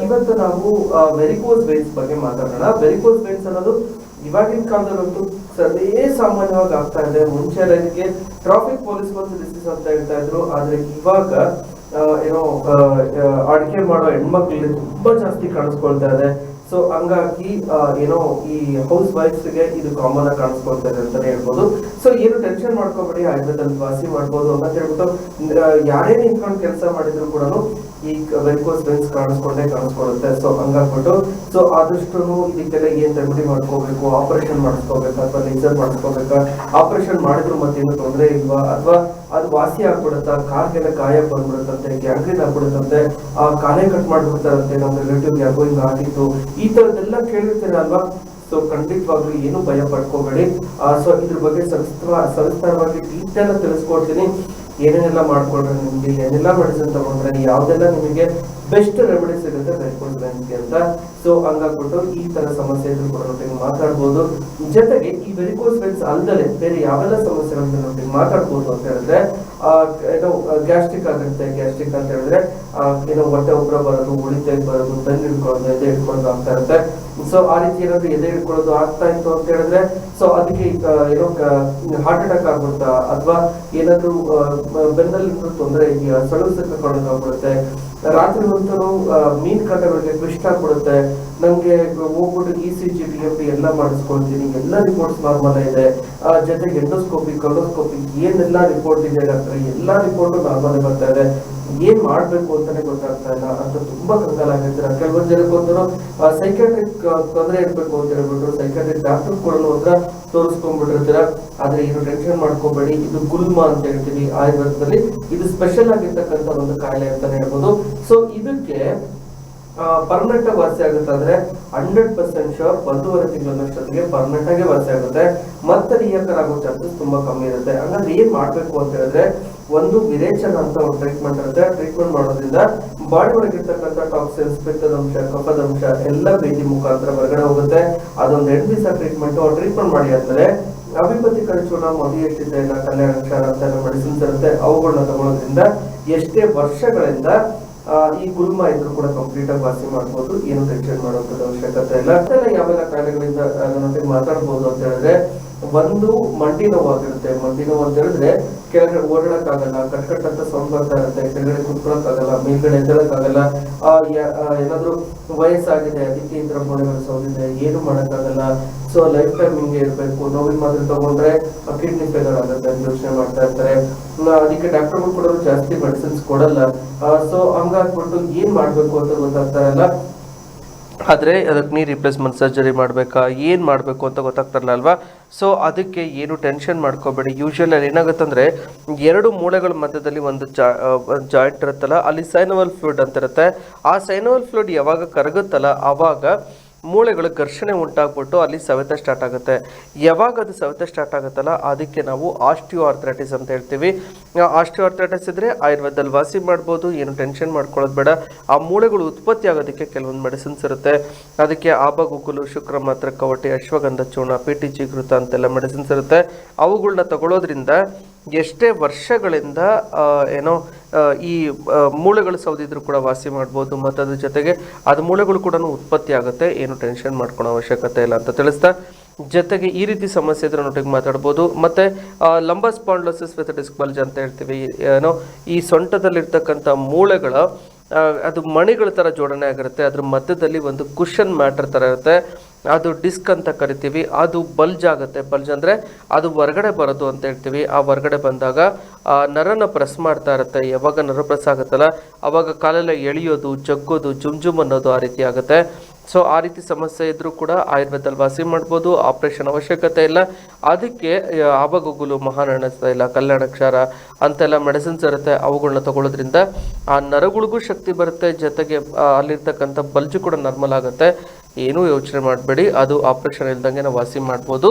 ಇವತ್ತು ನಾವು varicose veins ಬಗ್ಗೆ ಮಾತಾಡೋಣ. ವೆರಿಕೋಸ್ ವೇನ್ಸ್ ಅನ್ನೋದು ಇವಾಗಿನ ಕಾಲದಲ್ಲಂತೂ ಸರ್ವೇ ಸಾಮಾನ್ಯವಾಗಿ ಆಗ್ತಾ ಇದೆ. ಮುಂಚೆ ಇದಕ್ಕೆ ಟ್ರಾಫಿಕ್ ಪೊಲೀಸ್ ಬಂದು ಡಿಸೀಸ್ ಅಂತ ಹೇಳ್ತಾ ಇದ್ರು, ಆದ್ರೆ ಇವಾಗ ಏನೋ ಅಡಿಕೆ ಮಾಡೋ ಹೆಣ್ಮಕ್ಳಲ್ಲಿ ತುಂಬಾ ಜಾಸ್ತಿ ಕಾಣಿಸ್ಕೊಳ್ತಾ ಇದೆ. ಸೊ ಹಂಗಾಗಿ ಏನೋ ಈ ಹೌಸ್ ವೈಫ್ಸ್ಗೆ ಇದು ಕಾಮನ್ ಆಗಿ ಕಾಣಿಸ್ಕೊಳ್ತಾ ಇದೆ ಅಂತಾನೆ ಹೇಳ್ಬೋದು. ಸೊ ಏನು ಟೆನ್ಷನ್ ಮಾಡ್ಕೋಬೇಡಿ, ಆಯುರ್ವೇದದಲ್ಲಿ ವಾಸಿ ಮಾಡ್ಬೋದು ಅಂತ ಹೇಳ್ಬಿಟ್ಟು ಯಾರೇ ನಿಂತ್ಕೊಂಡು ಕೆಲಸ ಮಾಡಿದ್ರು ಕೂಡ ಈ ವೆರಿಕೋಸ್ ವೇನ್ಸ್ ಕಾಣಿಸ್ಕೊಳ್ಳುತ್ತೆ. ಸೊ ಹಂಗಾಗ್ಬಿಟ್ಟು ಸೊ ಆದಷ್ಟು ಇದಕ್ಕೆಲ್ಲ ಏನ್ ರೆಮಿಡಿ ಮಾಡ್ಕೋಬೇಕು, ಆಪರೇಷನ್ ಮಾಡಿಸ್ಕೋಬೇಕಾ ಅಥವಾ ಲೇಸರ್ ಮಾಡಿಸ್ಕೋಬೇಕಾ, ಆಪರೇಷನ್ ಮಾಡಿದ್ರು ಮತ್ತೇನು ತೊಂದರೆ ಇಲ್ವಾ, ಅಥವಾ ಅದು ವಾಸಿ ಆಗ್ಬಿಡುತ್ತಾ, ಕಾಲ್ಗೆಲ್ಲ ಗಾಯ ಬಂದ್ಬಿಡುತ್ತಂತೆ, ಗ್ಯಾಂಗ್ರೀನ್ ಆಗ್ಬಿಡುತ್ತಂತೆ, ಆ ಕಾಲೇ ಕಟ್ ಮಾಡ್ಬಿಡ್ತಾರಂತೆ, ನಮ್ಮ ರಿಲೇಟಿವ್ ಯಾಕೋ ಹಿಂಗ ಆಗಿತ್ತು, ಈ ತರದೆಲ್ಲ ಕೇಳಿರ್ತೀರ ಅಲ್ವಾ. ಸೊ ಖಂಡಿತವಾಗ್ಲೂ ಏನು ಭಯ ಪಡ್ಕೋಬೇಡಿ. ಸೊ ಇದ್ರ ಬಗ್ಗೆ ಸವಿಸ್ತಾರವಾಗಿ ಡೀಟೇಲ್ ತಿಳಿಸ್ಕೊಡ್ತೀನಿ. ಏನೇನೆಲ್ಲ ಮಾಡ್ಕೊಂಡ್ರೆ ನಿಮ್ಗೆ, ಏನೆಲ್ಲ ಮೆಡಿಸಿನ್ ತಗೊಂಡ್ರೆ ಯಾವ್ದೆಲ್ಲ ನಿಮಗೆ ಬೆಸ್ಟ್ ರೆಮಿಡಿ ಸಿಗುತ್ತೆ ವೆರಿಕೋಸ್ ವೇನ್ಸ್ಗೆ ಅಂತ. ಸೊ ಹಂಗಾಗ್ಬಿಟ್ಟು ಈ ತರ ಸಮಸ್ಯೆ ಇದ್ರು ಕೂಡ ನೊಟ್ಟಿಗೆ ಮಾತಾಡ್ಬೋದು. ಜೊತೆಗೆ ಈ ವೆರಿಕೋಸ್ ವೇನ್ಸ್ ಅಲ್ಲದೆ ಬೇರೆ ಯಾವೆಲ್ಲ ಸಮಸ್ಯೆಗಳನ್ನ ನೊಟ್ಟಿಗೆ ಮಾತಾಡ್ಬೋದು ಅಂತ ಹೇಳಿದ್ರೆ, ಏನೋ ಗ್ಯಾಸ್ಟ್ರಿಕ್ ಆಗುತ್ತೆ. ಗ್ಯಾಸ್ಟ್ರಿಕ್ ಅಂತ ಹೇಳಿದ್ರೆ ಏನೋ ಹೊಟ್ಟೆ ಉಬ್ರ ಬರೋದು, ಉಳಿತಾಗಿ ಬರೋದು, ಬೆನ್ನು ಹಿಡ್ಕೊಳ್ಳೋದು, ಎದೆ ಹಿಡ್ಕೊಳ್ಳೋದು ಆಗ್ತಾ ಇರುತ್ತೆ. ಸೊ ಆ ರೀತಿ ಏನಾದ್ರು ಎದೆ ಹಿಡ್ಕೊಳ್ಳೋದು ಆಗ್ತಾ ಇತ್ತು ಅಂತ ಹೇಳಿದ್ರೆ, ಸೊ ಅದಕ್ಕೆ ಏನೋ ಹಾರ್ಟ್ ಅಟ್ಯಾಕ್ ಆಗ್ಬಿಡುತ್ತಾ, ಅಥವಾ ಏನಾದ್ರು ಬೆನ್ನಲ್ಲಿ ತೊಂದರೆ ಇದೆಯಾ, ಸಳು ಸಿಕ್ಕಾಗ್ಬಿಡುತ್ತೆ, ರಾತ್ರಿ ಹೊತ್ತು ಮೀನ್ ಕಾಟಗಳಿಗೆ ಟ್ವಿಸ್ಟ್ ಆಗ್ಬಿಡುತ್ತೆ, ನಂಗೆ ಹೋಗ್ಬಿಟ್ಟು ECG DMT ಎಲ್ಲ ಮಾಡಿಸ್ಕೊಳ್ತೀನಿ, ಎಲ್ಲ ರಿಪೋರ್ಟ್ಸ್ ನಾರ್ಮಲ್ ಇದೆ, ಜೊತೆಗೆ ಎಂಡೋಸ್ಕೋಪಿ ಕೊಲೋಸ್ಕೋಪಿ ಏನೆಲ್ಲ ರಿಪೋರ್ಟ್ ಇದೆ ಡಾಕ್ಟರ್, ಎಲ್ಲಾ ರಿಪೋರ್ಟ್ ನಾರ್ಮಲ್ ಬರ್ತಾ ಇದೆ, ಏನ್ ಮಾಡ್ಬೇಕು ಅಂತಾನೆ ಗೊತ್ತಾಗ್ತಾ ಇಲ್ಲ ಅಂತ ತುಂಬಾ ಕಂಗಾಲಾಗಿರ್ತೀರ. ಕೆಲವೊಂದು ಜನಕ್ಕಂತೂ ಸೈಕ್ಯಾಟ್ರಿಕ್ ತೊಂದರೆ ಇರ್ಬೇಕು ಅಂತ ಹೇಳ್ಬಿಟ್ಟು ಸೈಕ್ಯಾಟ್ರಿಕ್ ಡಾಕ್ಟರ್ ಕೂಡ ಹತ್ರ ತೋರಿಸ್ಕೊಂಡ್ಬಿಟ್ಟಿರ್ತೀರ. ಆದ್ರೆ ಏನು ಟೆನ್ಷನ್ ಮಾಡ್ಕೋಬೇಡಿ, ಇದು ಗುಲ್ಮ ಅಂತ ಹೇಳ್ತೀವಿ ಆಯುರ್ವೇದದಲ್ಲಿ. ಇದು ಸ್ಪೆಷಲ್ ಆಗಿರ್ತಕ್ಕಂಥ ಒಂದು ಕಾಯಿಲೆ ಅಂತಾನೆ ಹೇಳ್ಬೋದು. ಸೊ ಇದಕ್ಕೆ ಪರ್ಮನೆಂಟ್ ಆಗಿ ವಾಸಿ ಆಗುತ್ತೆ ಅಂದ್ರೆ 100% ಶೋರ್ 1.5 ತಿಂಗಳಷ್ಟೊತ್ತಿಗೆ ಪರ್ಮನೆಂಟ್ ಆಗಿ ವಾಸಿ ಆಗುತ್ತೆ. ಮತ್ತೆ ರಿಯಕರ್ ಆಗೋ ಚಾನ್ಸಸ್ ತುಂಬಾ ಕಮ್ಮಿ ಇರುತ್ತೆ. ಹಂಗಂದ್ರೆ ಏನ್ ಮಾಡ್ಬೇಕು ಅಂತ ಹೇಳಿದ್ರೆ, ಒಂದು ವಿರೇಚನ ಅಂತ ಒಂದು ಟ್ರೀಟ್ಮೆಂಟ್ ಇರುತ್ತೆ. ಟ್ರೀಟ್ಮೆಂಟ್ ಮಾಡೋದ್ರಿಂದ ಬಾಡಿ ಒಳಗಿರ್ತಕ್ಕಂಥ ಟಾಕ್ಸಿನ್ಸ್, ಪಿತ್ತದಂಶ, ಕಫದಂಶ ಎಲ್ಲ ಬೇದಿ ಮುಖಾಂತರ ಹೊರಗಡೆ ಹೋಗುತ್ತೆ. ಅದೊಂದು 8 ದಿವಸ ಟ್ರೀಟ್ಮೆಂಟ್ ಮಾಡಿ ಆದ್ಮೇಲೆ ಅಭಿಪತಿ ಕಳಿಸೋಣ, ಮಧುಯಷ್ಟಿತ ಇಲ್ಲ, ಕಲ್ಯಾಣಾಕ್ಷರ ಅಂತ ಮೆಡಿಸಿನ್ಸ್ ಇರುತ್ತೆ. ಅವುಗಳನ್ನ ತಗೊಳ್ಳೋದ್ರಿಂದ ಎಷ್ಟೇ ವರ್ಷಗಳಿಂದ ಈ ಗುಲ್ಮ ಇದ್ರು ಕೂಡ ಕಂಪ್ಲೀಟ್ ಆಗಿ ವಾಸಿ ಮಾಡ್ಬೋದು. ಏನು ಟೆನ್ಷನ್ ಮಾಡುವಂತದ್ದು ಅವಶ್ಯಕತೆ ಇಲ್ಲ. ಯಾವೆಲ್ಲ ಕಾಯಿಲೆಗಳಿಂದ ಮಾತಾಡ್ಬೋದು ಅಂತ ಹೇಳಿದ್ರೆ, ಒಂದು ಮಂಡಿ ನೋವು ಆಗಿರುತ್ತೆ. ಮಂಡಿ ನೋವು ಅಂತ ಹೇಳಿದ್ರೆ ಕೆಳಗಡೆ ಓಡಾಡಕ್ಕಾಗಲ್ಲ, ಕಟ್ ಅಂತ ಸೌಂಡ್ ಬರ್ತಾ ಇರುತ್ತೆ, ಕೆಳಗಡೆ ಕುತ್ಕೊಳಕ್ಕಾಗಲ್ಲ, ಮೇಲ್ಗಡೆ ಎದ್ದಳಕ್ಕಾಗಲ್ಲ, ಏನಾದ್ರು ವಯಸ್ಸಾಗಿದೆ ಅದಕ್ಕೆ ಈ ತರ ಮೂಳೆಗಳು ಸೌದಿದೆ, ಏನು ಮಾಡಕ್ಕಾಗಲ್ಲ. ಸೊ ಲೈಫ್ ಟೈಮ್ ಹಿಂಗೆ ಇರ್ಬೇಕು. ನೋವಿನ ಮಾತ್ರ ತಗೊಂಡ್ರೆ ಕಿಡ್ನಿ ಫೇಲರ್ ಆಗುತ್ತೆ ಅಂತ ಯೋಚನೆ ಮಾಡ್ತಾ ಇರ್ತಾರೆ. ಅದಕ್ಕೆ ಡಾಕ್ಟರ್ಗಳು ಕೂಡ ಜಾಸ್ತಿ ಮೆಡಿಸಿನ್ಸ್ ಕೊಡಲ್ಲ. ಸೊ ಹಂಗಾಗ್ಬಿಟ್ಟು ಏನ್ ಮಾಡ್ಬೇಕು ಅಂತ ಗೊತ್ತಾಗ್ತಾ ಇಲ್ಲ. ಆದರೆ ಅದಕ್ಕೆ ನೀ ರಿಪ್ಲೇಸ್ಮೆಂಟ್ ಸರ್ಜರಿ ಮಾಡಬೇಕಾ, ಏನು ಮಾಡಬೇಕು ಅಂತ ಗೊತ್ತಾಗ್ತಾರಲ್ಲ ಅಲ್ವಾ. ಸೊ ಅದಕ್ಕೆ ಏನು ಟೆನ್ಷನ್ ಮಾಡ್ಕೋಬೇಡಿ. ಯೂಶುವಲ್ ಅಲ್ಲಿ ಏನಾಗುತ್ತಂದರೆ, 2 ಮೂಳೆಗಳ ಮಧ್ಯದಲ್ಲಿ ಒಂದು ಜಾಯಿಂಟ್ ಇರುತ್ತಲ್ಲ, ಅಲ್ಲಿ ಸೈನೋವಲ್ ಫ್ಲೂಯಿಡ್ ಅಂತ ಇರುತ್ತೆ. ಆ ಸೈನೋವಲ್ ಫ್ಲೂಯಿಡ್ ಯಾವಾಗ ಕರಗುತ್ತಲ್ಲ ಆವಾಗ ಮೂಳೆಗಳು ಘರ್ಷಣೆ ಉಂಟಾಗ್ಬಿಟ್ಟು ಅಲ್ಲಿ ಸವೆತ ಸ್ಟಾರ್ಟ್ ಆಗುತ್ತೆ. ಯಾವಾಗ ಅದು ಸವೆತ ಸ್ಟಾರ್ಟ್ ಆಗುತ್ತಲ್ಲ ಅದಕ್ಕೆ ನಾವು ಆಸ್ಟಿಯೋ ಆರ್ಥ್ರೈಟಿಸ್ ಅಂತ ಹೇಳ್ತೀವಿ. ಆಸ್ಟಿಯೋ ಆರ್ಥ್ರೈಟಿಸ್ ಇದ್ರೆ ಆಯುರ್ವೇದದಲ್ಲಿ ವಾಸಿ ಮಾಡ್ಬೋದು. ಏನು ಟೆನ್ಷನ್ ಮಾಡ್ಕೊಳ್ಳೋದು ಬೇಡ. ಆ ಮೂಳೆಗಳು ಉತ್ಪತ್ತಿ ಆಗೋದಕ್ಕೆ ಕೆಲವೊಂದು ಮೆಡಿಸಿನ್ಸ್ ಇರುತ್ತೆ. ಅದಕ್ಕೆ ಆಬಗುಗ್ಗುಲು, ಶುಕ್ರ ಮಾತ್ರ, ಕವಟೆ, ಅಶ್ವಗಂಧ ಚೂರ್ಣ, PTG ಘೃತ ಅಂತೆಲ್ಲ ಮೆಡಿಸಿನ್ಸ್ ಇರುತ್ತೆ. ಅವುಗಳನ್ನ ತಗೊಳ್ಳೋದ್ರಿಂದ ಎಷ್ಟೇ ವರ್ಷಗಳಿಂದ ಏನೋ ಈ ಮೂಳೆಗಳು ಸೌದಿದ್ರು ಕೂಡ ವಾಸಿ ಮಾಡ್ಬೋದು. ಮತ್ತು ಅದ್ರ ಜೊತೆಗೆ ಅದು ಮೂಳೆಗಳು ಕೂಡ ಉತ್ಪತ್ತಿ ಆಗುತ್ತೆ. ಏನು ಟೆನ್ಷನ್ ಮಾಡ್ಕೊಳ್ಳೋ ಅವಶ್ಯಕತೆ ಇಲ್ಲ ಅಂತ ತಿಳಿಸ್ತಾ, ಜೊತೆಗೆ ಈ ರೀತಿ ಸಮಸ್ಯೆ ಇದ್ರೆ ನೊಟ್ಟಿಗೆ ಮಾತಾಡ್ಬೋದು. ಮತ್ತು lumbar spondylosis with disc bulge ಅಂತ ಹೇಳ್ತೀವಿ. ಏನೋ ಈ ಸೊಂಟದಲ್ಲಿರ್ತಕ್ಕಂಥ ಮೂಳೆಗಳ ಅದು ಮಣಿಗಳ ಥರ ಜೋಡಣೆ ಆಗಿರುತ್ತೆ. ಅದ್ರ ಮಧ್ಯದಲ್ಲಿ ಒಂದು ಕುಷನ್ ಮ್ಯಾಟರ್ ಥರ ಇರುತ್ತೆ, ಅದು ಡಿಸ್ಕ್ ಅಂತ ಕರಿತೀವಿ. ಅದು ಬಲ್ಜ್ ಆಗುತ್ತೆ. ಬಲ್ಜ್ ಅಂದರೆ ಅದು ಹೊರಗಡೆ ಬರೋದು ಅಂತ ಹೇಳ್ತೀವಿ. ಆ ಹೊರಗಡೆ ಬಂದಾಗ ನರನ ಪ್ರೆಸ್ ಮಾಡ್ತಾ ಇರುತ್ತೆ. ಯಾವಾಗ ನರ ಪ್ರೆಸ್ ಆಗುತ್ತಲ್ಲ ಆವಾಗ ಕಾಲೆಲ್ಲ ಎಳೆಯೋದು, ಜಗ್ಗೋದು, ಜುಮ್ ಅನ್ನೋದು ಆ ರೀತಿ ಆಗುತ್ತೆ. ಸೊ ಆ ರೀತಿ ಸಮಸ್ಯೆ ಇದ್ರೂ ಕೂಡ ಆಯುರ್ವೇದದಲ್ಲಿ ವಾಸಿ ಮಾಡ್ಬೋದು. ಆಪರೇಷನ್ ಅವಶ್ಯಕತೆ ಇಲ್ಲ. ಅದಕ್ಕೆ ಆಬಗುಗ್ಗುಲು, ಮಹಾನಣಸ ಇಲ್ಲ, ಕಲ್ಯಾಣಾಕ್ಷರ ಅಂತೆಲ್ಲ ಮೆಡಿಸಿನ್ಸ್ ಇರುತ್ತೆ. ಅವುಗಳನ್ನ ತಗೊಳ್ಳೋದ್ರಿಂದ ಆ ನರಗಳಿಗೂ ಶಕ್ತಿ ಬರುತ್ತೆ. ಜೊತೆಗೆ ಅಲ್ಲಿರ್ತಕ್ಕಂಥ ಬಲ್ಜು ಕೂಡ ನಾರ್ಮಲ್ ಆಗುತ್ತೆ. ಏನೂ ಯೋಚನೆ ಮಾಡಬೇಡಿ, ಅದು ಆಪರೇಷನ್ ಇಲ್ದಂಗೆ ನಾವು ವಾಸಿ ಮಾಡ್ಬೋದು.